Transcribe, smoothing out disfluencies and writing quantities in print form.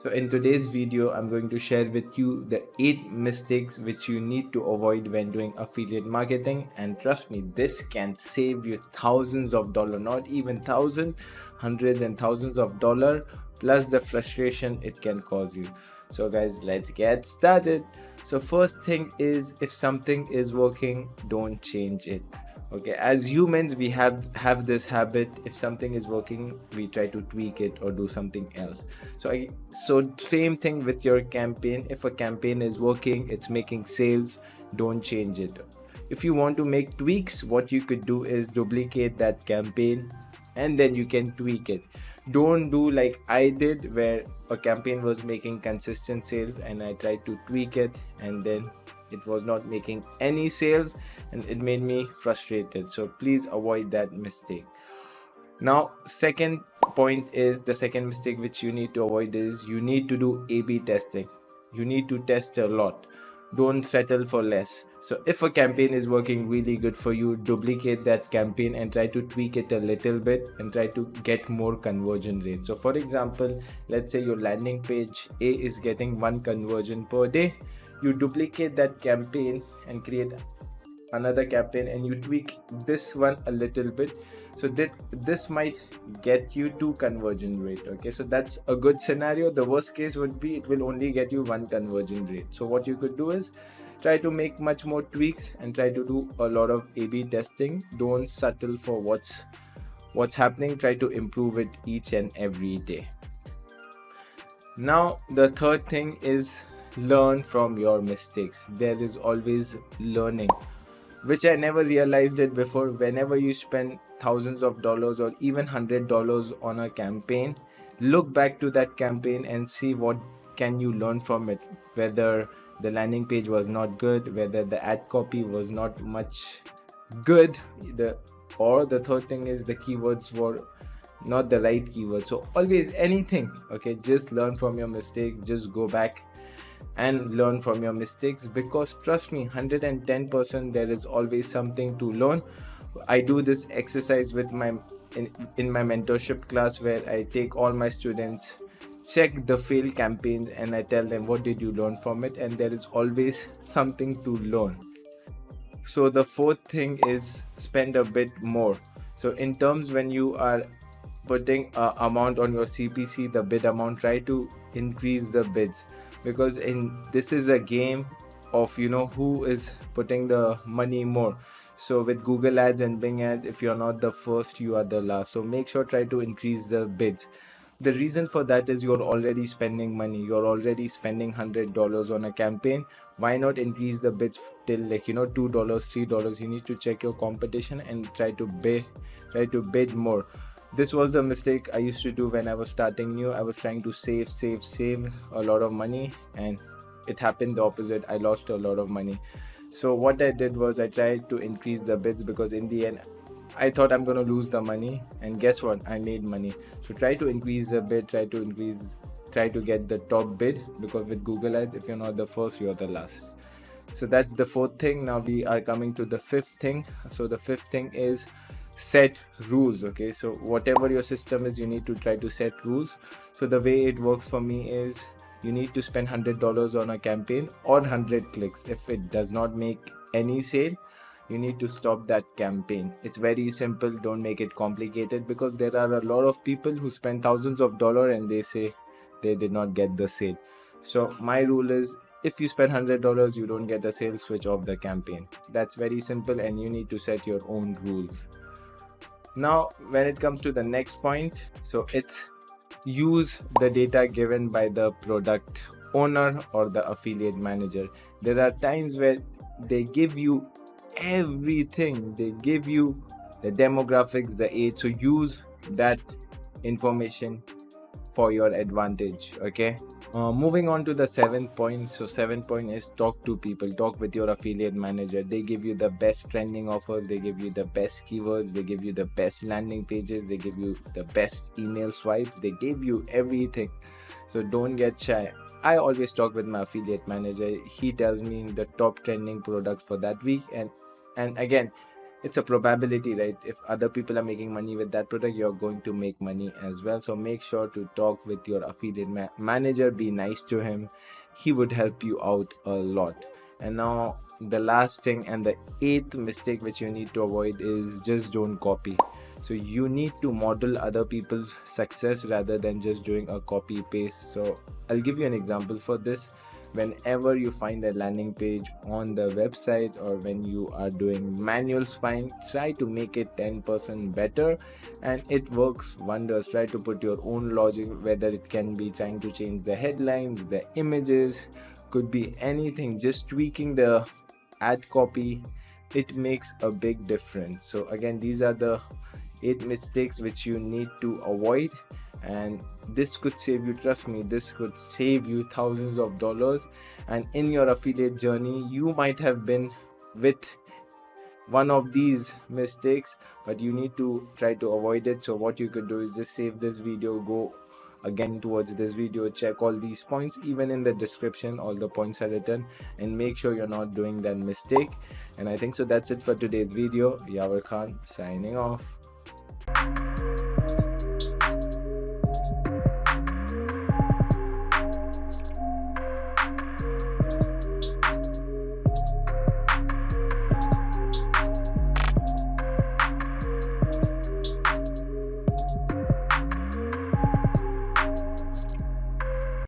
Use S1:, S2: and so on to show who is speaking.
S1: So in today's video, I'm going to share with you the 8 mistakes which you need to avoid when doing affiliate marketing. And trust me, this can save you thousands of dollars, not even thousands, hundreds and thousands of dollars, plus the frustration it can cause you. So guys, let's get started. So first thing is, if something is working, don't change it. Okay, as humans we have this habit. If something is working, we try to tweak it or do something else. So same thing with your campaign. If a campaign is working, it's making sales, don't change it. If you want to make tweaks, what you could do is duplicate that campaign and then you can tweak it. Don't do like I did, where a campaign was making consistent sales and I tried to tweak it and then it was not making any sales and it made me frustrated. So please avoid that mistake. Now, second point is, the second mistake which you need to avoid is, you need to do A/B testing. You need to test a lot. Don't settle for less. So if a campaign is working really good for you, duplicate that campaign and try to tweak it a little bit and try to get more conversion rate. So for example, let's say your landing page A is getting 1 conversion per day. You duplicate that campaign and create another campaign and you tweak this one a little bit, so that this might get you 2 conversion rate. Okay, so that's a good scenario. The worst case would be it will only get you 1 conversion rate. So what you could do is try to make much more tweaks and try to do a lot of A/B testing. Don't settle for what's happening. Try to improve it each and every day. Now the third thing is, learn from your mistakes. There is always learning, which I never realized it before. Whenever you spend thousands of dollars or even $100 on a campaign, look back to that campaign and see what can you learn from it. Whether the landing page was not good, whether the ad copy was not much good, or the third thing is the keywords were not the right keywords. So always anything, okay, just learn from your mistakes. Just go back and learn from your mistakes, because trust me, 110% there is always something to learn. I do this exercise with in my mentorship class, where I take all my students, check the failed campaigns, and I tell them what did you learn from it, and there is always something to learn. So the fourth thing is, spend a bit more. So in terms, when you are putting amount on your CPC, the bid amount, try to increase the bids, because this is a game of who is putting the money more. So with Google ads and Bing ads, if you're not the first, you are the last. So make sure, try to increase the bids. The reason for that is, you're already spending money. You're already spending $100 on a campaign. Why not increase the bids till $2, $3? You need to check your competition and try to bid more. This was the mistake I used to do when I was starting new. I was trying to save a lot of money, and it happened the opposite. I lost a lot of money. So what I did was, I tried to increase the bids, because in the end I thought I'm going to lose the money, and guess what, I made money. So try to increase the bid, try to get the top bid, because with Google ads, if you're not the first, you're the last. So that's the fourth thing. Now we are coming to the fifth thing. So the fifth thing is, set rules. Okay, so whatever your system is, you need to try to set rules. So the way it works for me is, you need to spend $100 on a campaign or 100 clicks. If it does not make any sale, you need to stop that campaign. It's very simple. Don't make it complicated, because there are a lot of people who spend thousands of dollars and they say they did not get the sale. So my rule is, if you spend $100, you don't get a sale, switch off the campaign. That's very simple, and you need to set your own rules. Now when it comes to the next point, so it's, use the data given by the product owner or the affiliate manager. There are times where they give you everything. They give you the demographics, the age. So use that information for your advantage. Okay, moving on to the seventh point. So seventh point is, talk to people. Talk with your affiliate manager. They give you the best trending offers, they give you the best keywords, they give you the best landing pages, they give you the best email swipes, they give you everything. So don't get shy. I always talk with my affiliate manager. He tells me the top trending products for that week, and again, it's a probability, right? If other people are making money with that product, you're going to make money as well. So make sure to talk with your affiliate manager, be nice to him. He would help you out a lot. And now the last thing and the eighth mistake which you need to avoid is just don't copy. So you need to model other people's success rather than just doing a copy paste. So I'll give you an example for this. Whenever you find a landing page on the website, or when you are doing manual spying, try to make it 10% better, and it works wonders. Try to put your own logic, whether it can be trying to change the headlines, the images, could be anything, just tweaking the ad copy. It makes a big difference. So again, these are the 8 mistakes which you need to avoid, and this could save you, trust me, this could save you thousands of dollars. And in your affiliate journey, you might have been with one of these mistakes, but you need to try to avoid it. So what you could do is just save this video, go again towards this video, check all these points. Even in the description, all the points are written, and make sure you're not doing that mistake. And I think so that's it for today's video. Yavar Khan signing off.